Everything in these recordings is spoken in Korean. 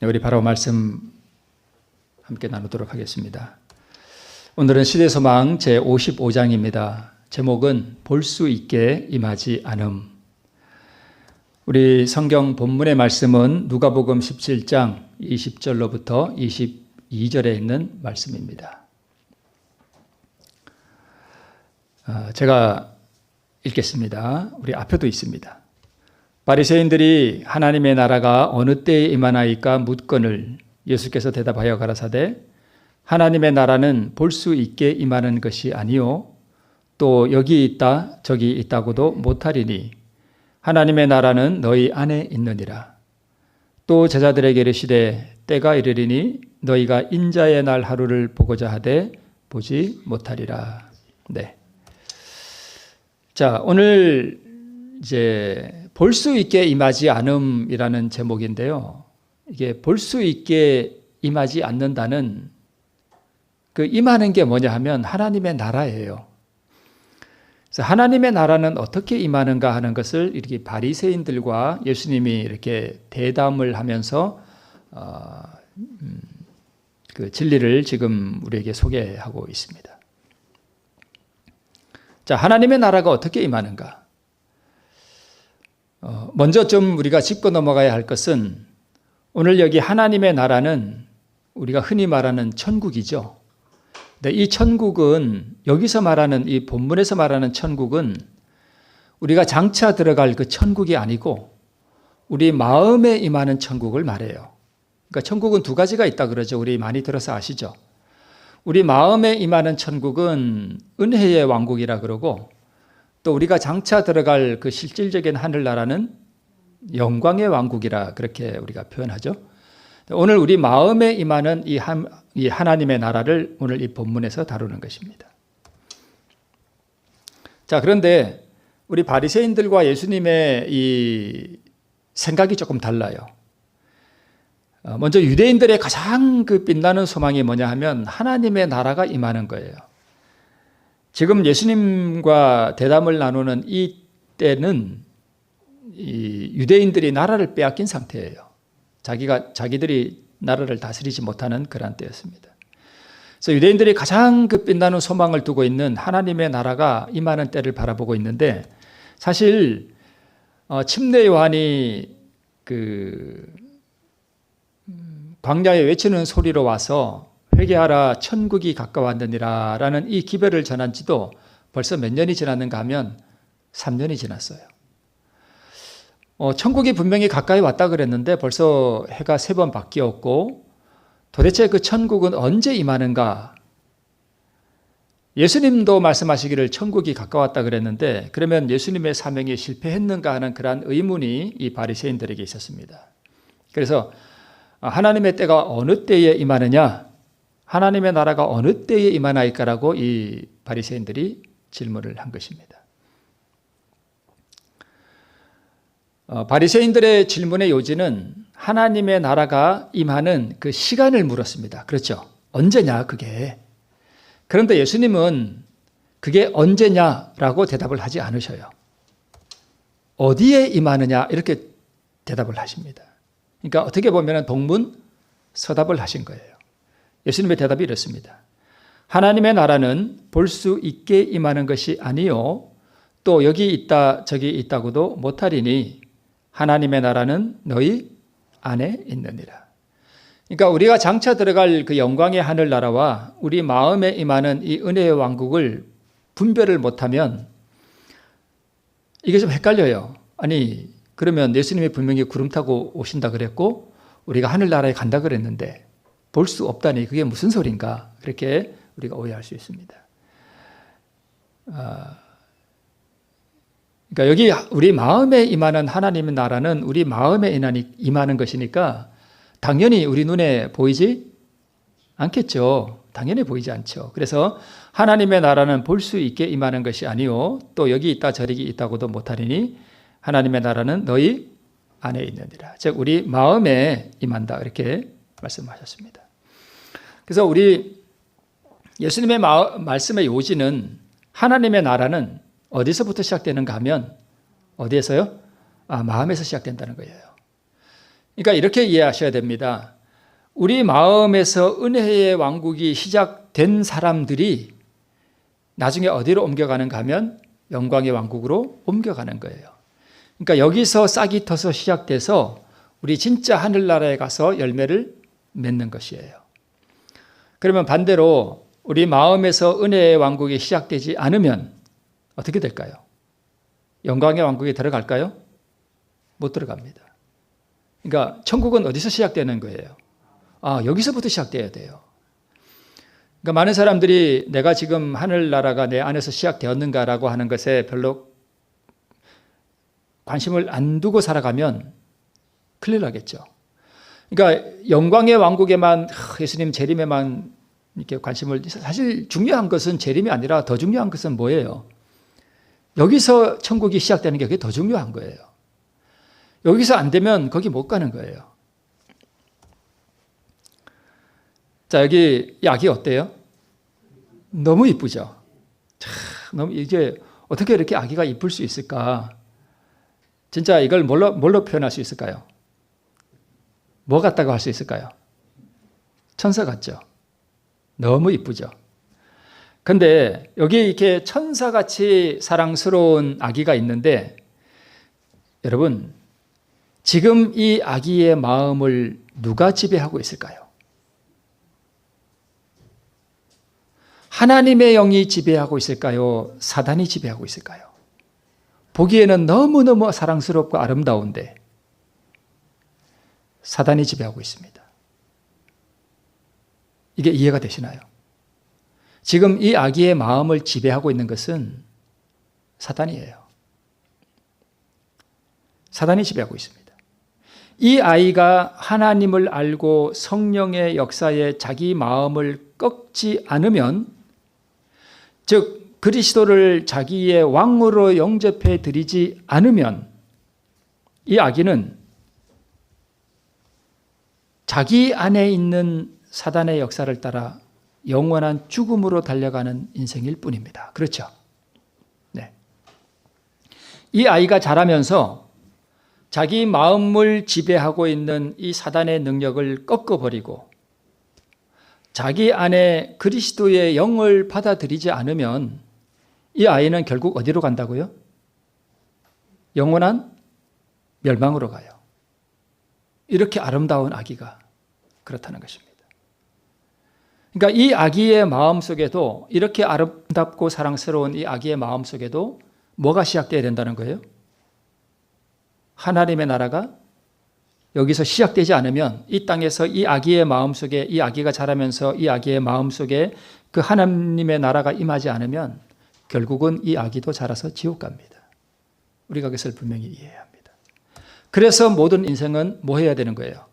우리 바로 말씀 함께 나누도록 하겠습니다. 오늘은 시대소망 제55장입니다. 제목은 볼 수 있게 임하지 않음. 우리 성경 본문의 말씀은 누가복음 17장 20절로부터 22절에 있는 말씀입니다. 제가 읽겠습니다. 우리 앞에도 있습니다. 바리새인들이 하나님의 나라가 어느 때에 임하나이까 묻거늘 예수께서 대답하여 가라사대 하나님의 나라는 볼 수 있게 임하는 것이 아니요 또 여기 있다 저기 있다고도 못하리니 하나님의 나라는 너희 안에 있느니라. 또 제자들에게 이르시되 때가 이르리니 너희가 인자의 날 하루를 보고자 하되 보지 못하리라. 네. 자, 오늘 이제 볼 수 있게 임하지 않음이라는 제목인데요. 이게 볼 수 있게 임하지 않는다는 그 임하는 게 뭐냐 하면 하나님의 나라예요. 그래서 하나님의 나라는 어떻게 임하는가 하는 것을 이렇게 바리새인들과 예수님이 이렇게 대담을 하면서 그 진리를 지금 우리에게 소개하고 있습니다. 자, 하나님의 나라가 어떻게 임하는가? 먼저 좀 우리가 짚고 넘어가야 할 것은 오늘 여기 하나님의 나라는 우리가 흔히 말하는 천국이죠. 근데 이 천국은 여기서 말하는 이 본문에서 말하는 천국은 우리가 장차 들어갈 그 천국이 아니고 우리 마음에 임하는 천국을 말해요. 그러니까 천국은 두 가지가 있다 그러죠. 우리 많이 들어서 아시죠? 우리 마음에 임하는 천국은 은혜의 왕국이라 그러고 또 우리가 장차 들어갈 그 실질적인 하늘나라는 영광의 왕국이라 그렇게 우리가 표현하죠. 오늘 우리 마음에 임하는 이 하나님의 나라를 오늘 이 본문에서 다루는 것입니다. 자, 그런데 우리 바리새인들과 예수님의 이 생각이 조금 달라요. 먼저 유대인들의 가장 그 빛나는 소망이 뭐냐 하면 하나님의 나라가 임하는 거예요. 지금 예수님과 대담을 나누는 이 때는 이 유대인들이 나라를 빼앗긴 상태예요. 자기들이 나라를 다스리지 못하는 그런 때였습니다. 그래서 유대인들이 가장 그 빛나는 소망을 두고 있는 하나님의 나라가 임하는 때를 바라보고 있는데 사실 침례 요한이 그 광야에 외치는 소리로 와서 회개하라 천국이 가까웠느니라 라는 이 기별을 전한 지도 벌써 몇 년이 지났는가 하면 3년이 지났어요. 천국이 분명히 가까이 왔다 그랬는데 벌써 해가 3번 바뀌었고 도대체 그 천국은 언제 임하는가? 예수님도 말씀하시기를 천국이 가까웠다 그랬는데 그러면 예수님의 사명이 실패했는가 하는 그러한 의문이 이 바리새인들에게 있었습니다. 그래서 하나님의 때가 어느 때에 임하느냐? 하나님의 나라가 어느 때에 임하나이까라고 이 바리새인들이 질문을 한 것입니다. 바리새인들의 질문의 요지는 하나님의 나라가 임하는 그 시간을 물었습니다. 그렇죠? 언제냐 그게. 그런데 예수님은 그게 언제냐라고 대답을 하지 않으셔요. 어디에 임하느냐 이렇게 대답을 하십니다. 그러니까 어떻게 보면 동문서답을 하신 거예요. 예수님의 대답이 이렇습니다. 하나님의 나라는 볼 수 있게 임하는 것이 아니요 또 여기 있다 저기 있다고도 못하리니 하나님의 나라는 너희 안에 있느니라. 그러니까 우리가 장차 들어갈 그 영광의 하늘나라와 우리 마음에 임하는 이 은혜의 왕국을 분별을 못하면 이게 좀 헷갈려요. 아니 그러면 예수님이 분명히 구름 타고 오신다 그랬고 우리가 하늘나라에 간다 그랬는데 볼 수 없다니 그게 무슨 소린가? 그렇게 우리가 오해할 수 있습니다. 그러니까 여기 우리 마음에 임하는 하나님의 나라는 우리 마음에 임하는 것이니까 당연히 우리 눈에 보이지 않겠죠. 당연히 보이지 않죠. 그래서 하나님의 나라는 볼 수 있게 임하는 것이 아니요 또 여기 있다 저기 있다고도 못하리니 하나님의 나라는 너희 안에 있느니라. 즉 우리 마음에 임한다 이렇게 말씀하셨습니다. 그래서 우리 예수님의 말씀의 요지는 하나님의 나라는 어디서부터 시작되는가 하면 어디에서요? 마음에서 시작된다는 거예요. 그러니까 이렇게 이해하셔야 됩니다. 우리 마음에서 은혜의 왕국이 시작된 사람들이 나중에 어디로 옮겨가는가 하면 영광의 왕국으로 옮겨가는 거예요. 그러니까 여기서 싹이 터서 시작돼서 우리 진짜 하늘나라에 가서 열매를 맺는 것이에요. 그러면 반대로 우리 마음에서 은혜의 왕국이 시작되지 않으면 어떻게 될까요? 영광의 왕국에 들어갈까요? 못 들어갑니다. 그러니까 천국은 어디서 시작되는 거예요? 여기서부터 시작돼야 돼요. 그러니까 많은 사람들이 내가 지금 하늘나라가 내 안에서 시작되었는가라고 하는 것에 별로 관심을 안 두고 살아가면 큰일 나겠죠. 그러니까 영광의 왕국에만 예수님 재림에만 이렇게 관심을, 사실 중요한 것은 재림이 아니라 더 중요한 것은 뭐예요? 여기서 천국이 시작되는 게 그게 더 중요한 거예요. 여기서 안 되면 거기 못 가는 거예요. 자, 여기 이 아기 어때요? 너무 이쁘죠? 너무, 이제 어떻게 이렇게 아기가 이쁠 수 있을까? 진짜 이걸 뭘로 표현할 수 있을까요? 뭐 같다고 할 수 있을까요? 천사 같죠? 너무 이쁘죠? 근데 여기 이렇게 천사같이 사랑스러운 아기가 있는데 여러분, 지금 이 아기의 마음을 누가 지배하고 있을까요? 하나님의 영이 지배하고 있을까요? 사단이 지배하고 있을까요? 보기에는 너무너무 사랑스럽고 아름다운데 사단이 지배하고 있습니다. 이게 이해가 되시나요? 지금 이 아기의 마음을 지배하고 있는 것은 사단이에요. 사단이 지배하고 있습니다. 이 아이가 하나님을 알고 성령의 역사에 자기 마음을 꺾지 않으면, 즉 그리스도를 자기의 왕으로 영접해 드리지 않으면 이 아기는 자기 안에 있는 사단의 역사를 따라 영원한 죽음으로 달려가는 인생일 뿐입니다. 그렇죠? 네. 이 아이가 자라면서 자기 마음을 지배하고 있는 이 사단의 능력을 꺾어버리고 자기 안에 그리스도의 영을 받아들이지 않으면 이 아이는 결국 어디로 간다고요? 영원한 멸망으로 가요. 이렇게 아름다운 아기가 그렇다는 것입니다. 그러니까 이 아기의 마음 속에도, 이렇게 아름답고 사랑스러운 이 아기의 마음 속에도 뭐가 시작되어야 된다는 거예요? 하나님의 나라가 여기서 시작되지 않으면, 이 땅에서 이 아기의 마음 속에, 이 아기가 자라면서 이 아기의 마음 속에 그 하나님의 나라가 임하지 않으면 결국은 이 아기도 자라서 지옥 갑니다. 우리가 그것을 분명히 이해해야 합니다. 그래서 모든 인생은 뭐 해야 되는 거예요?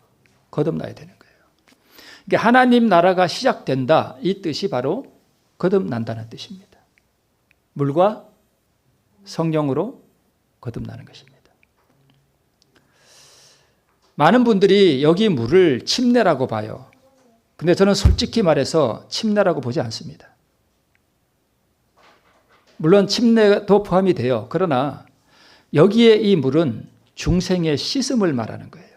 거듭나야 되는 거예요. 그러니까 하나님 나라가 시작된다, 이 뜻이 바로 거듭난다는 뜻입니다. 물과 성령으로 거듭나는 것입니다. 많은 분들이 여기 물을 침례라고 봐요. 근데 저는 솔직히 말해서 침례라고 보지 않습니다. 물론 침례도 포함이 돼요. 그러나 여기에 이 물은 중생의 씻음을 말하는 거예요.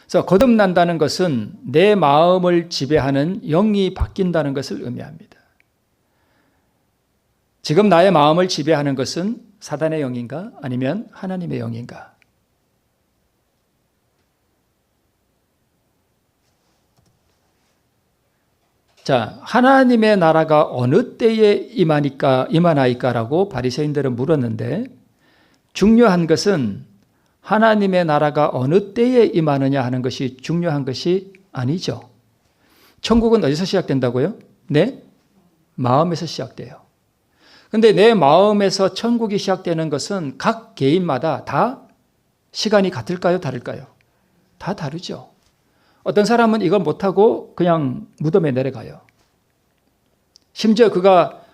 그래서 거듭난다는 것은 내 마음을 지배하는 영이 바뀐다는 것을 의미합니다. 지금 나의 마음을 지배하는 것은 사단의 영인가 아니면 하나님의 영인가? 자, 하나님의 나라가 어느 때에 임하나이까라고 바리새인들은 물었는데, 중요한 것은 하나님의 나라가 어느 때에 임하느냐 하는 것이 중요한 것이 아니죠. 천국은 어디서 시작된다고요? 내 마음에서 시작돼요. 근데 내 마음에서 천국이 시작되는 것은 각 개인마다 다 시간이 같을까요? 다를까요? 다 다르죠. 어떤 사람은 이걸 못하고 그냥 무덤에 내려가요. 심지어 그가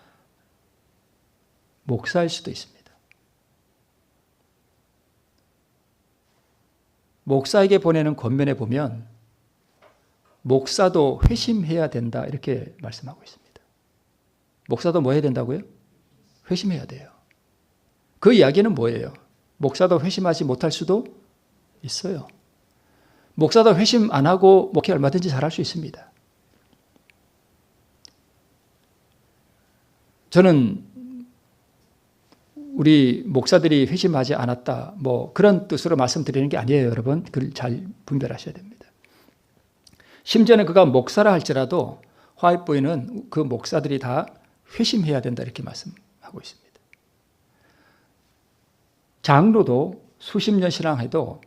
목사일 수도 있습니다. 목사에게 보내는 권면에 보면 목사도 회심해야 된다 이렇게 말씀하고 있습니다. 목사도 뭐 해야 된다고요? 회심해야 돼요. 그 이야기는 뭐예요? 목사도 회심하지 못할 수도 있어요. 목사도 회심 안 하고 목회 얼마든지 잘할 수 있습니다. 저는 우리 목사들이 회심하지 않았다, 뭐 그런 뜻으로 말씀드리는 게 아니에요, 여러분. 그걸 잘 분별하셔야 됩니다. 심지어는 그가 목사라 할지라도 화이트보이는 그 목사들이 다 회심해야 된다 이렇게 말씀하고 있습니다. 장로도 수십 년 신앙해도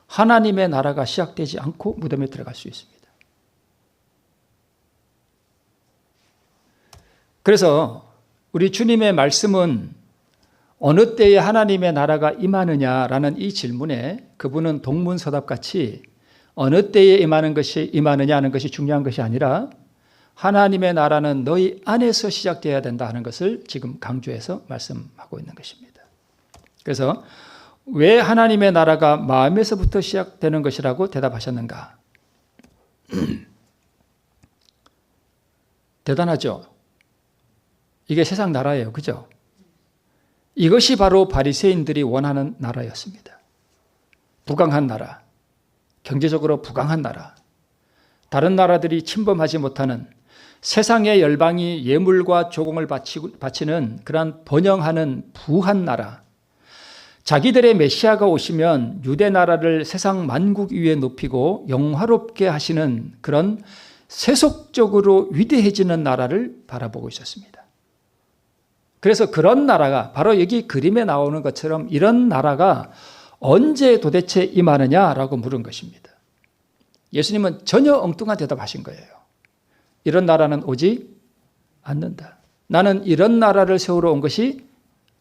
하나님의 나라가 시작되지 않고 무덤에 들어갈 수 있습니다. 그래서 우리 주님의 말씀은 어느 때에 하나님의 나라가 임하느냐라는 이 질문에 그분은 동문서답같이 어느 때에 임하느냐 하는 것이 중요한 것이 아니라 하나님의 나라는 너희 안에서 시작되어야 된다 하는 것을 지금 강조해서 말씀하고 있는 것입니다. 그래서 왜 하나님의 나라가 마음에서부터 시작되는 것이라고 대답하셨는가? 대단하죠? 이게 세상 나라예요. 그죠? 이것이 바로 바리새인들이 원하는 나라였습니다. 부강한 나라, 경제적으로 부강한 나라, 다른 나라들이 침범하지 못하는 세상의 열방이 예물과 조공을 바치는 그러한 번영하는 부한 나라, 자기들의 메시아가 오시면 유대 나라를 세상 만국 위에 높이고 영화롭게 하시는 그런 세속적으로 위대해지는 나라를 바라보고 있었습니다. 그래서 그런 나라가 바로 여기 그림에 나오는 것처럼 이런 나라가 언제 도대체 임하느냐라고 물은 것입니다. 예수님은 전혀 엉뚱한 대답하신 거예요. 이런 나라는 오지 않는다. 나는 이런 나라를 세우러 온 것이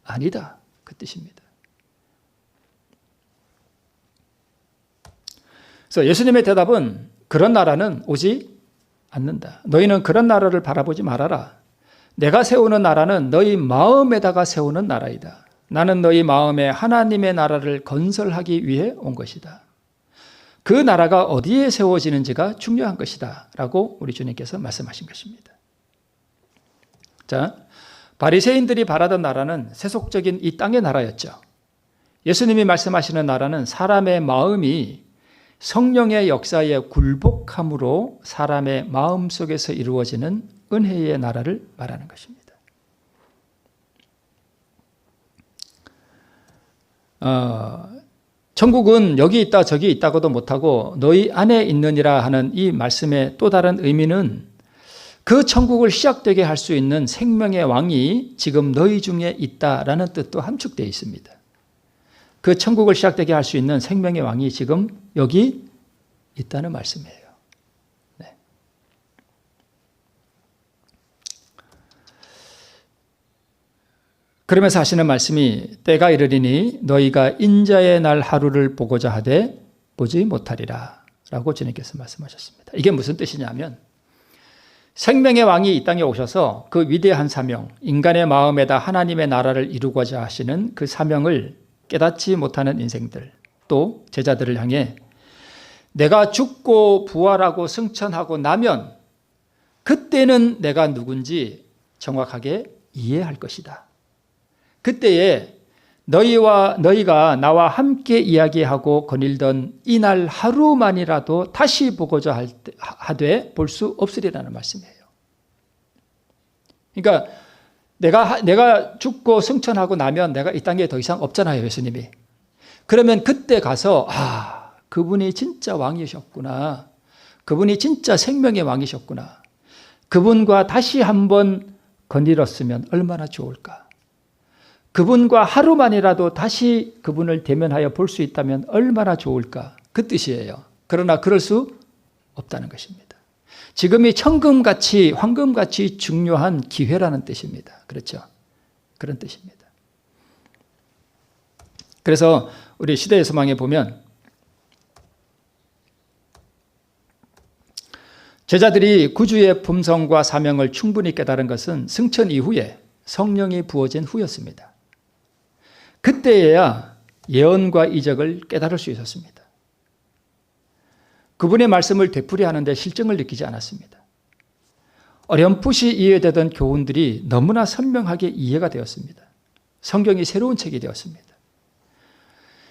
아니다. 그 뜻입니다. 그래서 예수님의 대답은 그런 나라는 오지 않는다. 너희는 그런 나라를 바라보지 말아라. 내가 세우는 나라는 너희 마음에다가 세우는 나라이다. 나는 너희 마음에 하나님의 나라를 건설하기 위해 온 것이다. 그 나라가 어디에 세워지는지가 중요한 것이다 라고 우리 주님께서 말씀하신 것입니다. 자, 바리새인들이 바라던 나라는 세속적인 이 땅의 나라였죠. 예수님이 말씀하시는 나라는 사람의 마음이 성령의 역사에 굴복함으로 사람의 마음 속에서 이루어지는 은혜의 나라를 말하는 것입니다. 천국은 여기 있다 저기 있다고도 못하고 너희 안에 있느니라 하는 이 말씀의 또 다른 의미는 그 천국을 시작되게 할 수 있는 생명의 왕이 지금 너희 중에 있다라는 뜻도 함축되어 있습니다. 그 천국을 시작되게 할 수 있는 생명의 왕이 지금 여기 있다는 말씀이에요. 네. 그러면서 하시는 말씀이 때가 이르리니 너희가 인자의 날 하루를 보고자 하되 보지 못하리라 라고 주님께서 말씀하셨습니다. 이게 무슨 뜻이냐면 생명의 왕이 이 땅에 오셔서 그 위대한 사명, 인간의 마음에다 하나님의 나라를 이루고자 하시는 그 사명을 깨닫지 못하는 인생들, 또 제자들을 향해 내가 죽고 부활하고 승천하고 나면 그때는 내가 누군지 정확하게 이해할 것이다. 그때에 너희가 나와 함께 이야기하고 거닐던 이날 하루만이라도 다시 보고자 하되 볼 수 없으리라는 말씀이에요. 그러니까 내가 죽고 승천하고 나면 내가 이 땅에 더 이상 없잖아요, 예수님이. 그러면 그때 가서 그분이 진짜 왕이셨구나. 그분이 진짜 생명의 왕이셨구나. 그분과 다시 한번 거닐었으면 얼마나 좋을까. 그분과 하루만이라도 다시 그분을 대면하여 볼 수 있다면 얼마나 좋을까. 그 뜻이에요. 그러나 그럴 수 없다는 것입니다. 지금이 황금같이 중요한 기회라는 뜻입니다. 그렇죠? 그런 뜻입니다. 그래서 우리 시대의 소망에 보면 제자들이 구주의 품성과 사명을 충분히 깨달은 것은 승천 이후에 성령이 부어진 후였습니다. 그때에야 예언과 이적을 깨달을 수 있었습니다. 그분의 말씀을 되풀이하는데 실증을 느끼지 않았습니다. 어렴풋이 이해되던 교훈들이 너무나 선명하게 이해가 되었습니다. 성경이 새로운 책이 되었습니다.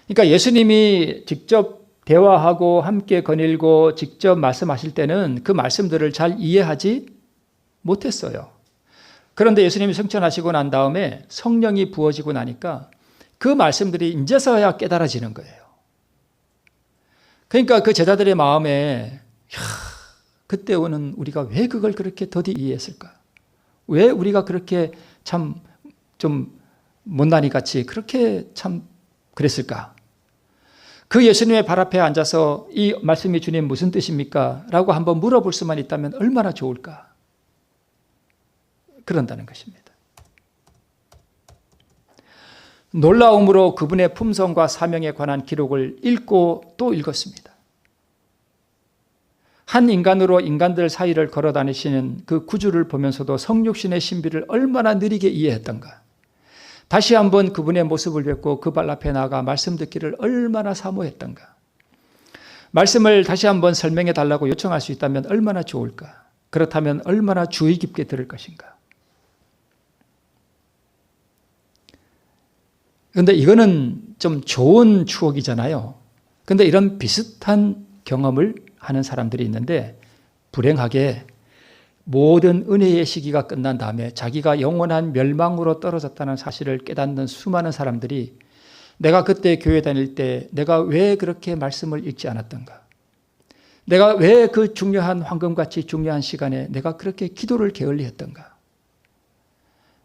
그러니까 예수님이 직접 대화하고 함께 거닐고 직접 말씀하실 때는 그 말씀들을 잘 이해하지 못했어요. 그런데 예수님이 승천하시고 난 다음에 성령이 부어지고 나니까 그 말씀들이 이제서야 깨달아지는 거예요. 그러니까 그 제자들의 마음에 그때는 우리가 왜 그걸 그렇게 더디 이해했을까? 왜 우리가 그렇게 참 좀 못난이 같이 그렇게 참 그랬을까? 그 예수님의 발 앞에 앉아서 이 말씀이 주님 무슨 뜻입니까? 라고 한번 물어볼 수만 있다면 얼마나 좋을까? 그런다는 것입니다. 놀라움으로 그분의 품성과 사명에 관한 기록을 읽고 또 읽었습니다. 한 인간으로 인간들 사이를 걸어 다니시는 그 구주를 보면서도 성육신의 신비를 얼마나 느리게 이해했던가. 다시 한번 그분의 모습을 뵙고 그 발 앞에 나가 말씀 듣기를 얼마나 사모했던가. 말씀을 다시 한번 설명해 달라고 요청할 수 있다면 얼마나 좋을까. 그렇다면 얼마나 주의 깊게 들을 것인가. 그런데 이거는 좀 좋은 추억이잖아요. 그런데 이런 비슷한 경험을 하는 사람들이 있는데 불행하게 모든 은혜의 시기가 끝난 다음에 자기가 영원한 멸망으로 떨어졌다는 사실을 깨닫는 수많은 사람들이 내가 그때 교회 다닐 때 내가 왜 그렇게 말씀을 읽지 않았던가? 내가 왜 그 중요한 황금같이 중요한 시간에 내가 그렇게 기도를 게을리 했던가?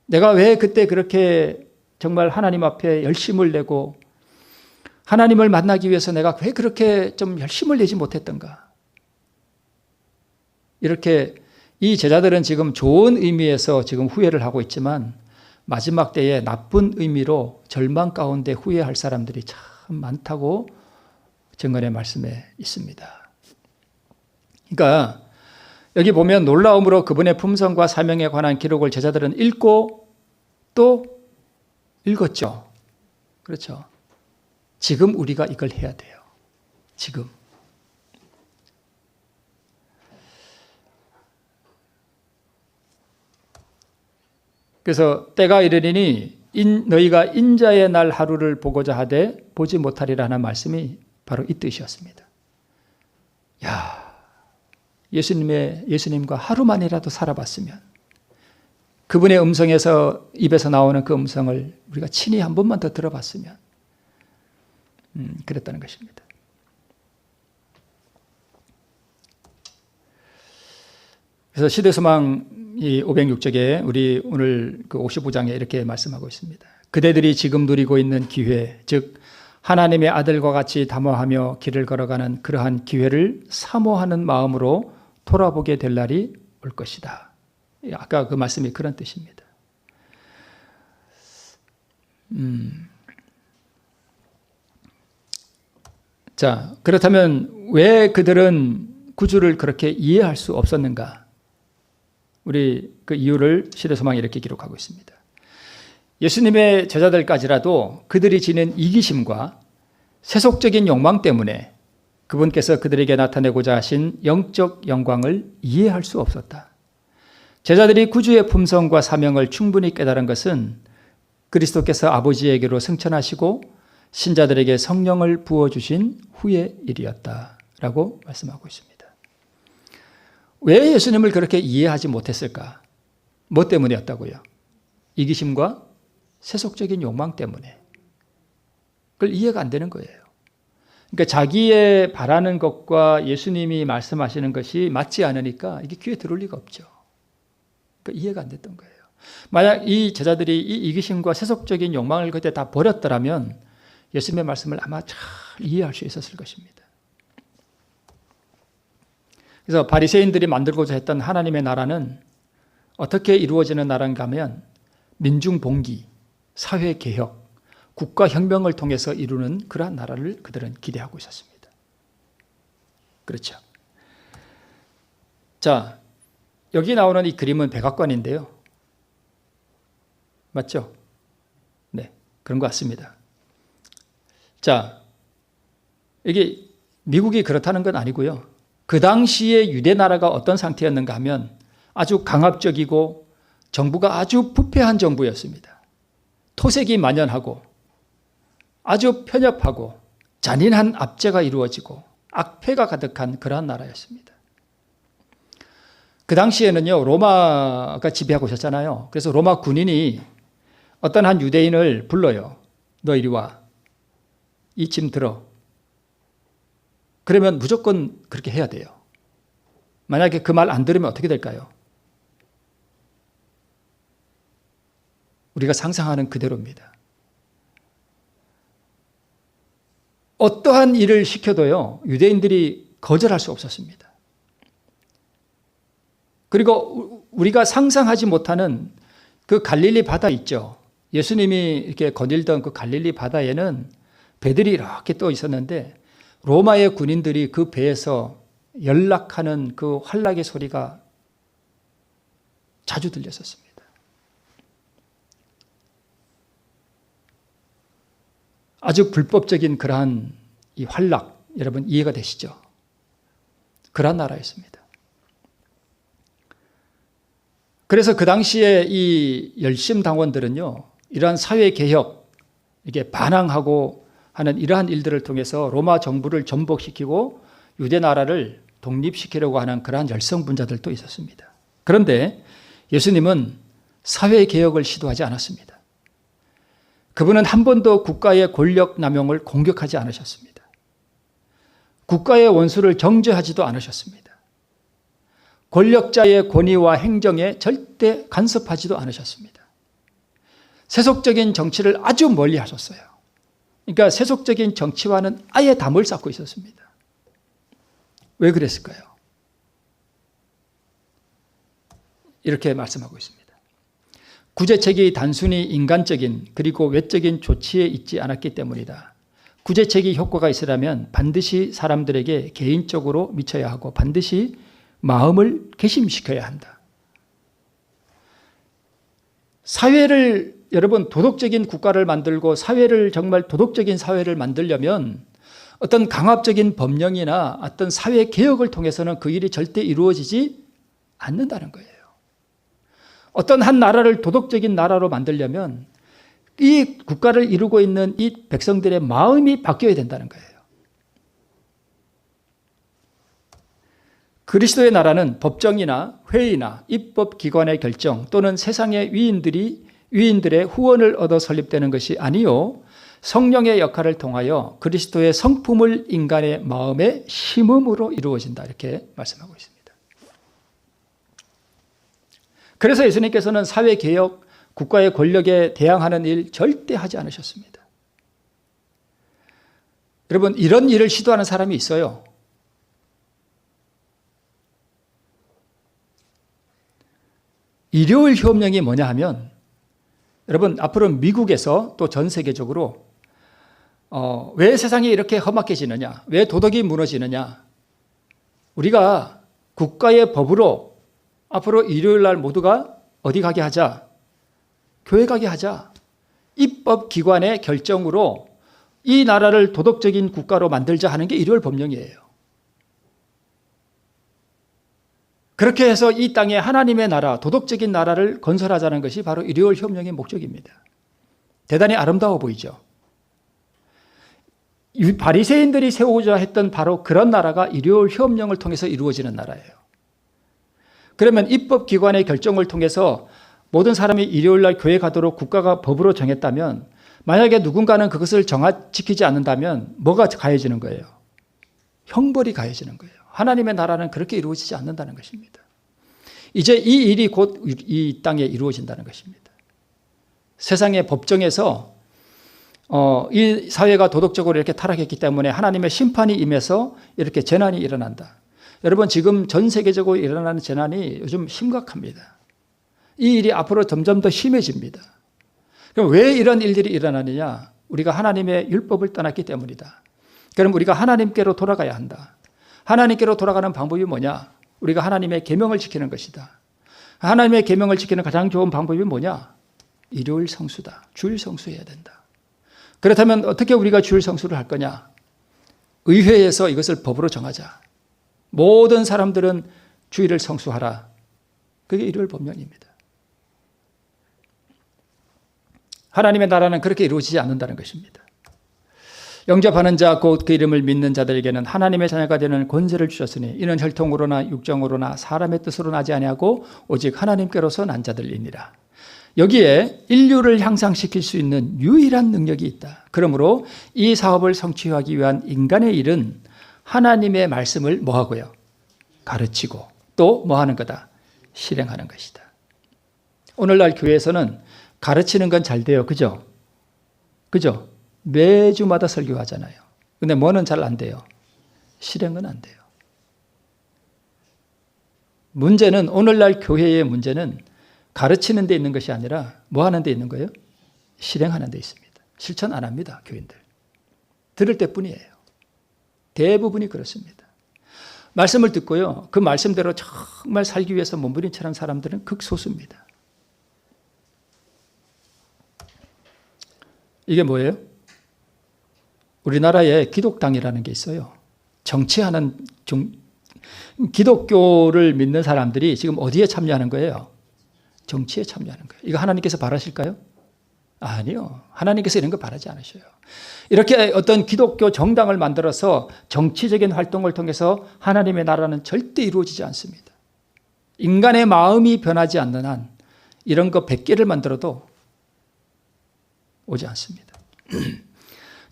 내가 왜 그때 그렇게 정말 하나님 앞에 열심을 내고 하나님을 만나기 위해서 내가 왜 그렇게 좀 열심을 내지 못했던가? 이렇게 이 제자들은 지금 좋은 의미에서 지금 후회를 하고 있지만 마지막 때에 나쁜 의미로 절망 가운데 후회할 사람들이 참 많다고 증언의 말씀에 있습니다. 그러니까 여기 보면 놀라움으로 그분의 품성과 사명에 관한 기록을 제자들은 읽고 또 읽었죠. 그렇죠. 지금 우리가 이걸 해야 돼요. 지금. 그래서 때가 이르리니 너희가 인자의 날 하루를 보고자 하되 보지 못하리라 하는 말씀이 바로 이 뜻이었습니다. 야, 예수님과 하루만이라도 살아봤으면 그분의 입에서 나오는 그 음성을 우리가 친히 한 번만 더 들어봤으면 그랬다는 것입니다. 그래서 시대소망 이 506쪽에 우리 오늘 그 55장에 이렇게 말씀하고 있습니다. 그대들이 지금 누리고 있는 기회, 즉 하나님의 아들과 같이 담화하며 길을 걸어가는 그러한 기회를 사모하는 마음으로 돌아보게 될 날이 올 것이다. 아까 그 말씀이 그런 뜻입니다. 자, 그렇다면 왜 그들은 구주를 그렇게 이해할 수 없었는가? 우리 그 이유를 시대소망이 이렇게 기록하고 있습니다. 예수님의 제자들까지라도 그들이 지닌 이기심과 세속적인 욕망 때문에 그분께서 그들에게 나타내고자 하신 영적 영광을 이해할 수 없었다. 제자들이 구주의 품성과 사명을 충분히 깨달은 것은 그리스도께서 아버지에게로 승천하시고 신자들에게 성령을 부어주신 후의 일이었다라고 말씀하고 있습니다. 왜 예수님을 그렇게 이해하지 못했을까? 뭐 때문이었다고요? 이기심과 세속적인 욕망 때문에. 그걸 이해가 안 되는 거예요. 그러니까 자기의 바라는 것과 예수님이 말씀하시는 것이 맞지 않으니까 이게 귀에 들어올 리가 없죠. 그러니까 이해가 안 됐던 거예요. 만약 이 제자들이 이 이기심과 세속적인 욕망을 그때 다 버렸더라면 예수님의 말씀을 아마 잘 이해할 수 있었을 것입니다. 그래서 바리새인들이 만들고자 했던 하나님의 나라는 어떻게 이루어지는 나라인가 하면 민중봉기, 사회개혁, 국가혁명을 통해서 이루는 그러한 나라를 그들은 기대하고 있었습니다. 그렇죠. 자, 여기 나오는 이 그림은 백악관인데요. 맞죠? 네, 그런 것 같습니다. 자, 이게 미국이 그렇다는 건 아니고요. 그 당시에 유대 나라가 어떤 상태였는가 하면 아주 강압적이고 정부가 아주 부패한 정부였습니다. 토색이 만연하고 아주 편협하고 잔인한 압제가 이루어지고 악패가 가득한 그러한 나라였습니다. 그 당시에는요, 로마가 지배하고 있었잖아요. 그래서 로마 군인이 어떤 한 유대인을 불러요. 너 이리 와. 이 짐 들어. 그러면 무조건 그렇게 해야 돼요. 만약에 그 말 안 들으면 어떻게 될까요? 우리가 상상하는 그대로입니다. 어떠한 일을 시켜도요, 유대인들이 거절할 수 없었습니다. 그리고 우리가 상상하지 못하는 그 갈릴리 바다 있죠. 예수님이 이렇게 거닐던 그 갈릴리 바다에는 배들이 이렇게 떠 있었는데 로마의 군인들이 그 배에서 연락하는 그 활락의 소리가 자주 들렸었습니다. 아주 불법적인 그러한 이 활락, 여러분 이해가 되시죠? 그러한 나라였습니다. 그래서 그 당시에 이 열심당원들은요, 이러한 사회개혁, 이게 반항하고 하는 이러한 일들을 통해서 로마 정부를 전복시키고 유대 나라를 독립시키려고 하는 그러한 열성분자들도 있었습니다. 그런데 예수님은 사회개혁을 시도하지 않았습니다. 그분은 한 번도 국가의 권력 남용을 공격하지 않으셨습니다. 국가의 원수를 정죄하지도 않으셨습니다. 권력자의 권위와 행정에 절대 간섭하지도 않으셨습니다. 세속적인 정치를 아주 멀리 하셨어요. 그러니까 세속적인 정치와는 아예 담을 쌓고 있었습니다. 왜 그랬을까요? 이렇게 말씀하고 있습니다. 구제책이 단순히 인간적인 그리고 외적인 조치에 있지 않았기 때문이다. 구제책이 효과가 있으려면 반드시 사람들에게 개인적으로 미쳐야 하고 반드시 마음을 개심시켜야 한다. 사회를 여러분 도덕적인 국가를 만들고 사회를 정말 도덕적인 사회를 만들려면 어떤 강압적인 법령이나 어떤 사회 개혁을 통해서는 그 일이 절대 이루어지지 않는다는 거예요. 어떤 한 나라를 도덕적인 나라로 만들려면 이 국가를 이루고 있는 이 백성들의 마음이 바뀌어야 된다는 거예요. 그리스도의 나라는 법정이나 회의나 입법기관의 결정 또는 세상의 위인들의 후원을 얻어 설립되는 것이 아니요 성령의 역할을 통하여 그리스도의 성품을 인간의 마음에 심음으로 이루어진다 이렇게 말씀하고 있습니다. 그래서 예수님께서는 사회개혁, 국가의 권력에 대항하는 일 절대 하지 않으셨습니다. 여러분 이런 일을 시도하는 사람이 있어요. 일요일 협령이 뭐냐 하면 여러분 앞으로 미국에서 또 전 세계적으로 왜 세상이 이렇게 험악해지느냐, 왜 도덕이 무너지느냐, 우리가 국가의 법으로 앞으로 일요일 날 모두가 어디 가게 하자, 교회 가게 하자, 입법기관의 결정으로 이 나라를 도덕적인 국가로 만들자 하는 게 일요일 법령이에요. 그렇게 해서 이 땅에 하나님의 나라, 도덕적인 나라를 건설하자는 것이 바로 일요일 협령의 목적입니다. 대단히 아름다워 보이죠? 바리새인들이 세우고자 했던 바로 그런 나라가 일요일 협령을 통해서 이루어지는 나라예요. 그러면 입법기관의 결정을 통해서 모든 사람이 일요일 날 교회 가도록 국가가 법으로 정했다면 만약에 누군가는 그것을 지키지 않는다면 뭐가 가해지는 거예요? 형벌이 가해지는 거예요. 하나님의 나라는 그렇게 이루어지지 않는다는 것입니다. 이제 이 일이 곧 이 땅에 이루어진다는 것입니다. 세상의 법정에서 이 사회가 도덕적으로 이렇게 타락했기 때문에 하나님의 심판이 임해서 이렇게 재난이 일어난다. 여러분 지금 전 세계적으로 일어나는 재난이 요즘 심각합니다. 이 일이 앞으로 점점 더 심해집니다. 그럼 왜 이런 일들이 일어나느냐? 우리가 하나님의 율법을 떠났기 때문이다. 그럼 우리가 하나님께로 돌아가야 한다. 하나님께로 돌아가는 방법이 뭐냐? 우리가 하나님의 계명을 지키는 것이다. 하나님의 계명을 지키는 가장 좋은 방법이 뭐냐? 일요일 성수다. 주일 성수해야 된다. 그렇다면 어떻게 우리가 주일 성수를 할 거냐? 의회에서 이것을 법으로 정하자. 모든 사람들은 주일을 성수하라. 그게 일요일 법령입니다. 하나님의 나라는 그렇게 이루어지지 않는다는 것입니다. 영접하는 자 곧 그 이름을 믿는 자들에게는 하나님의 자녀가 되는 권세를 주셨으니 이는 혈통으로나 육정으로나 사람의 뜻으로 나지 아니하고 오직 하나님께로서 난 자들이니라. 여기에 인류를 향상시킬 수 있는 유일한 능력이 있다. 그러므로 이 사업을 성취하기 위한 인간의 일은 하나님의 말씀을 뭐하고요? 가르치고 또 뭐하는 거다? 실행하는 것이다. 오늘날 교회에서는 가르치는 건 잘 돼요. 그죠? 그죠? 매주마다 설교하잖아요. 근데 뭐는 잘 안 돼요? 실행은 안 돼요. 문제는, 오늘날 교회의 문제는 가르치는 데 있는 것이 아니라 뭐 하는 데 있는 거예요? 실행하는 데 있습니다. 실천 안 합니다, 교인들. 들을 때뿐이에요. 대부분이 그렇습니다. 말씀을 듣고요, 그 말씀대로 정말 살기 위해서 몸부림치는 사람들은 극소수입니다. 이게 뭐예요? 우리나라에 기독당이라는 게 있어요. 정치하는 기독교를 믿는 사람들이 지금 어디에 참여하는 거예요? 정치에 참여하는 거예요. 이거 하나님께서 바라실까요? 아니요. 하나님께서 이런 거 바라지 않으셔요. 이렇게 어떤 기독교 정당을 만들어서 정치적인 활동을 통해서 하나님의 나라는 절대 이루어지지 않습니다. 인간의 마음이 변하지 않는 한 이런 거 100개를 만들어도 오지 않습니다.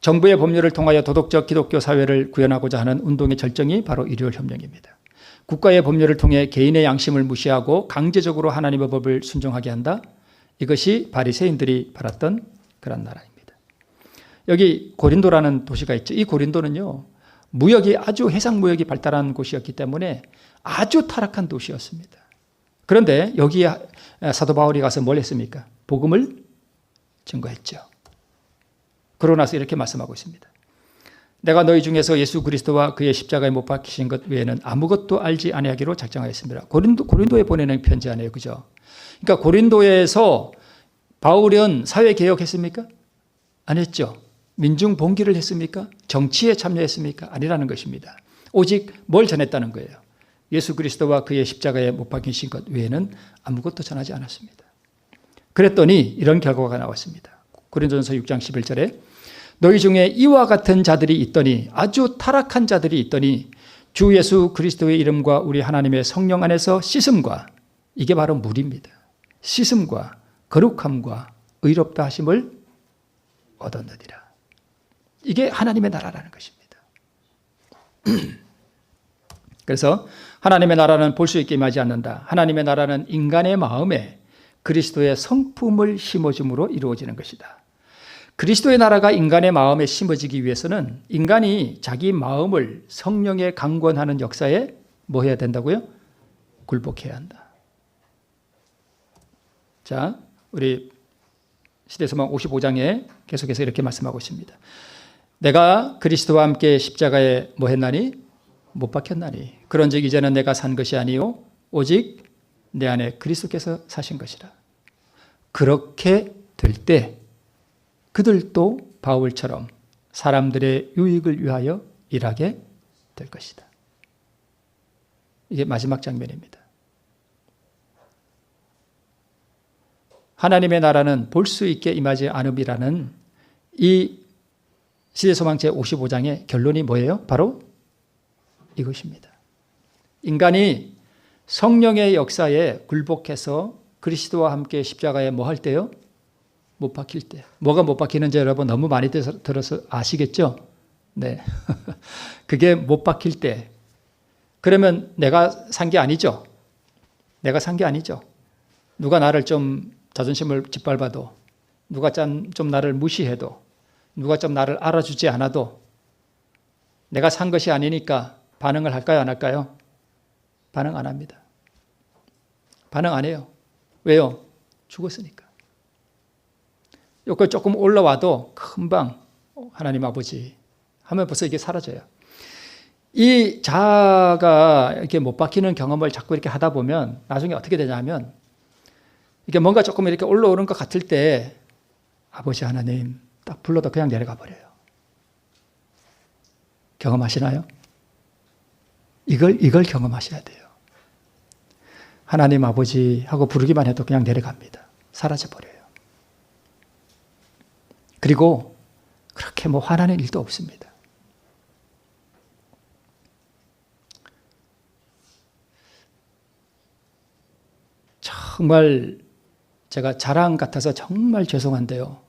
정부의 법률을 통하여 도덕적 기독교 사회를 구현하고자 하는 운동의 절정이 바로 일요일혁명입니다. 국가의 법률을 통해 개인의 양심을 무시하고 강제적으로 하나님의 법을 순종하게 한다. 이것이 바리새인들이 바랐던 그런 나라입니다. 여기 고린도라는 도시가 있죠. 이 고린도는요, 무역이 아주 해상 무역이 발달한 곳이었기 때문에 아주 타락한 도시였습니다. 그런데 여기에 사도 바울이 가서 뭘 했습니까? 복음을 증거했죠. 그러고 나서 이렇게 말씀하고 있습니다. 내가 너희 중에서 예수 그리스도와 그의 십자가에 못 박히신 것 외에는 아무것도 알지 아니하기로 작정하였습니다. 고린도에 보내는 편지 아니에요, 그죠? 그러니까 고린도에서 바울은 사회 개혁했습니까? 안 했죠. 민중 봉기를 했습니까? 정치에 참여했습니까? 아니라는 것입니다. 오직 뭘 전했다는 거예요? 예수 그리스도와 그의 십자가에 못 박히신 것 외에는 아무것도 전하지 않았습니다. 그랬더니 이런 결과가 나왔습니다. 고린도전서 6장 11절에 너희 중에 이와 같은 자들이 있더니, 아주 타락한 자들이 있더니 주 예수 그리스도의 이름과 우리 하나님의 성령 안에서 씻음과, 이게 바로 물입니다. 씻음과 거룩함과 의롭다 하심을 얻었느니라. 이게 하나님의 나라라는 것입니다. 그래서 하나님의 나라는 볼 수 있게 임하지 않는다. 하나님의 나라는 인간의 마음에 그리스도의 성품을 심어줌으로 이루어지는 것이다. 그리스도의 나라가 인간의 마음에 심어지기 위해서는 인간이 자기 마음을 성령에 강권하는 역사에 뭐 해야 된다고요? 굴복해야 한다. 자, 우리 시대서막 55장에 계속해서 이렇게 말씀하고 있습니다. 내가 그리스도와 함께 십자가에 뭐 했나니? 못 박혔나니. 그런즉 이제는 내가 산 것이 아니요 오직 내 안에 그리스도께서 사신 것이라. 그렇게 될 때 그들도 바울처럼 사람들의 유익을 위하여 일하게 될 것이다. 이게 마지막 장면입니다. 하나님의 나라는 볼 수 있게 임하지 않음이라는 이 시대소망 제55장의 결론이 뭐예요? 바로 이것입니다. 인간이 성령의 역사에 굴복해서 그리스도와 함께 십자가에 뭐 할 때요? 못 박힐 때. 뭐가 못 박히는지 여러분 너무 많이 들어서 아시겠죠? 네. 그게 못 박힐 때. 그러면 내가 산 게 아니죠? 내가 산 게 아니죠? 누가 나를 좀 자존심을 짓밟아도, 누가 좀 나를 무시해도, 누가 좀 나를 알아주지 않아도 내가 산 것이 아니니까 반응을 할까요? 안 할까요? 반응 안 합니다. 반응 안 해요. 왜요? 죽었으니까. 여기 조금 올라와도 금방 하나님 아버지 하면 벌써 이게 사라져요. 이 자아가 이렇게 못 박히는 경험을 자꾸 이렇게 하다 보면 나중에 어떻게 되냐면 이게 뭔가 조금 이렇게 올라오는 것 같을 때 아버지 하나님 딱 불러도 그냥 내려가 버려요. 경험하시나요? 이걸 경험하셔야 돼요. 하나님 아버지 하고 부르기만 해도 그냥 내려갑니다. 사라져 버려요. 그리고 그렇게 뭐 화나는 일도 없습니다. 정말 제가 자랑 같아서 정말 죄송한데요.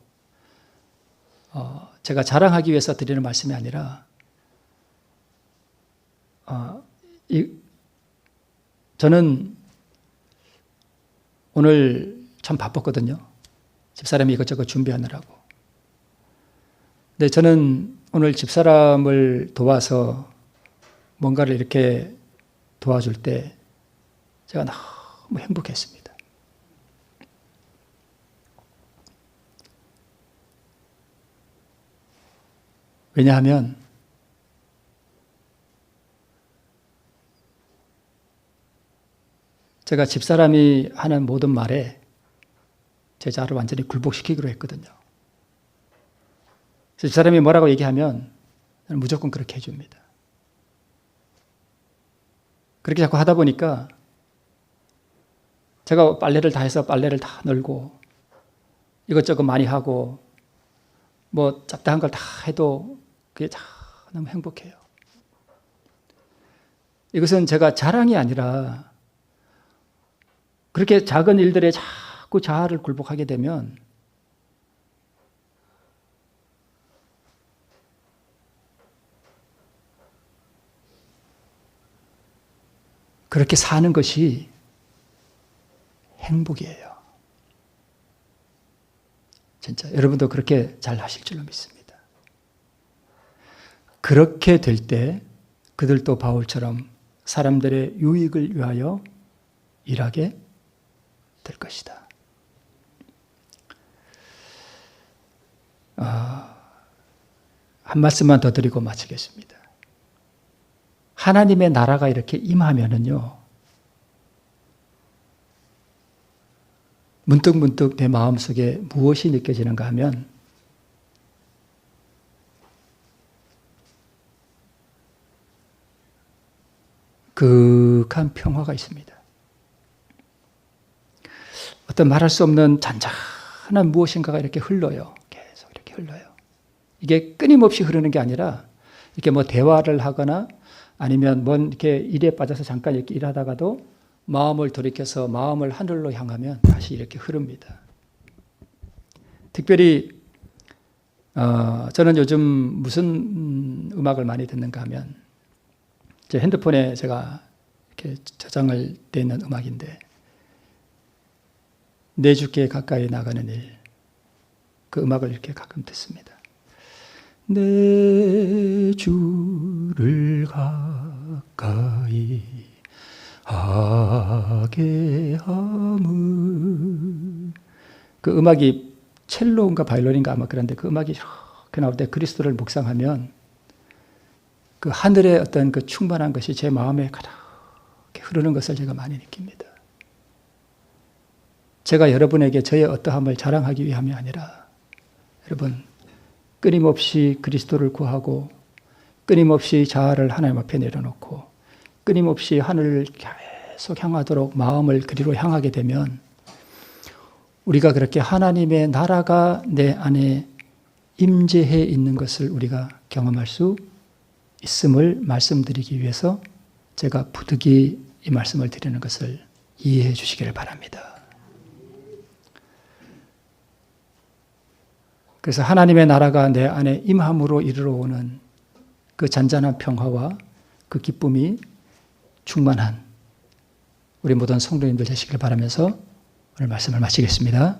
제가 자랑하기 위해서 드리는 말씀이 아니라 저는 오늘 참 바빴거든요. 집사람이 이것저것 준비하느라고. 근데 저는 오늘 집사람을 도와서 뭔가를 이렇게 도와줄 때 제가 너무 행복했습니다. 왜냐하면 제가 집사람이 하는 모든 말에 제 자아를 완전히 굴복시키기로 했거든요. 그래서 집사람이 뭐라고 얘기하면 저는 무조건 그렇게 해줍니다. 그렇게 자꾸 하다 보니까 제가 빨래를 다 해서 빨래를 다 널고 이것저것 많이 하고 뭐 잡다한 걸 다 해도 그게 다 너무 행복해요. 이것은 제가 자랑이 아니라 그렇게 작은 일들에 자꾸 자아를 굴복하게 되면 그렇게 사는 것이 행복이에요. 진짜 여러분도 그렇게 잘 하실 줄로 믿습니다. 그렇게 될 때 그들도 바울처럼 사람들의 유익을 위하여 일하게 될 것이다. 한 말씀만 더 드리고 마치겠습니다. 하나님의 나라가 이렇게 임하면은요, 문득문득 내 마음속에 무엇이 느껴지는가 하면 극한 평화가 있습니다. 어떤 말할 수 없는 잔잔한 무엇인가가 이렇게 흘러요. 계속 이렇게 흘러요. 이게 끊임없이 흐르는 게 아니라 이렇게 뭐 대화를 하거나 아니면 뭔 이렇게 일에 빠져서 잠깐 이렇게 일하다가도 마음을 돌이켜서 마음을 하늘로 향하면 다시 이렇게 흐릅니다. 특별히 저는 요즘 무슨 음악을 많이 듣는가 하면 제 핸드폰에 제가 이렇게 저장을 돼 있는 음악인데 내 주께 가까이 나가는 일, 그 음악을 이렇게 가끔 듣습니다. 내 주를 가까이 하게 함은, 그 음악이 첼로인가 바이올린인가 아마 그런데 그 음악이 이렇게 나올 때 그리스도를 묵상하면 그 하늘의 어떤 그 충만한 것이 제 마음에 가득히 흐르는 것을 제가 많이 느낍니다. 제가 여러분에게 저의 어떠함을 자랑하기 위함이 아니라 여러분 끊임없이 그리스도를 구하고 끊임없이 자아를 하나님 앞에 내려놓고 끊임없이 하늘을 계속 향하도록 마음을 그리로 향하게 되면 우리가 그렇게 하나님의 나라가 내 안에 임재해 있는 것을 우리가 경험할 수 있음을 말씀드리기 위해서 제가 부득이 이 말씀을 드리는 것을 이해해 주시기를 바랍니다. 그래서 하나님의 나라가 내 안에 임함으로 이르러 오는 그 잔잔한 평화와 그 기쁨이 충만한 우리 모든 성도님들 되시길 바라면서 오늘 말씀을 마치겠습니다.